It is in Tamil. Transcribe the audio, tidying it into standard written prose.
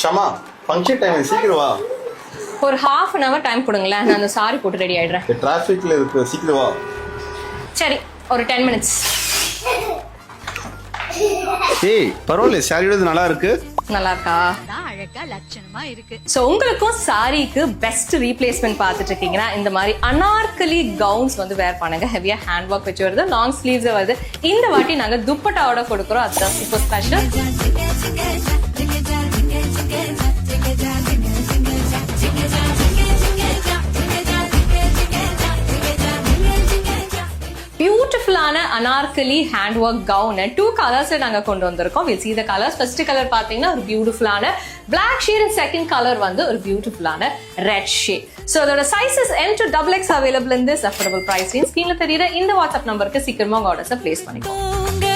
ஷமா ஃபங்க்ஷன் டைம் சீக்கிரம் வா. ஒரு half an hour டைம் கொடுங்களேன், நான் அந்த சாரி போட்டு ரெடி ஆயிடுறேன். டிராஃபிக்ல இருக்கு, சீக்கிரம் வா. சரி, ஒரு 10 minutes. ஏய் பரவாயில்ல, சாரியோட நல்லா இருக்கு. நல்லா இருக்கா? அழகா லட்சணமா இருக்கு. ஸோ உங்களுக்கும் சாரிக்கு பெஸ்ட் ரீப்ளேஸ்மெண்ட் பார்த்துட்டு இருக்கீங்கன்னா இந்த மாதிரி அனார்கலி கவுன்ஸ் வந்து வேர் பண்ணுங்க. ஹெவியா ஹேண்ட் ஒர்க் வச்சு வருது, லாங் ஸ்லீவ்ஸ் வருது. இந்த வாட்டி நாங்கள் துப்பட்டாவோட கொடுக்குறோம், அதுதான் சூப்பர் ஸ்பெஷல். பியூட்டிஃபுல்லான anarkali hand work gown 2 colours நாங்க கொண்டு வந்திருக்கோம். We'll see the colors. First colour பாத்தீங்கன்னா ஒரு பியூட்டிஃபுல்லான black shade and second colour வந்து ஒரு பியூட்டிஃபுல்லான ரெட் ஷேட். ஸோ அதோட sizes M to XXX available in this affordable price range. ஸ்கிரீன்ல தெரியுற இந்த வாட்ஸ்அப் நம்பருக்கு சீக்கிரமா உங்க ஆர்டர்ஸை பிளேஸ் பண்ணிக்கோங்க.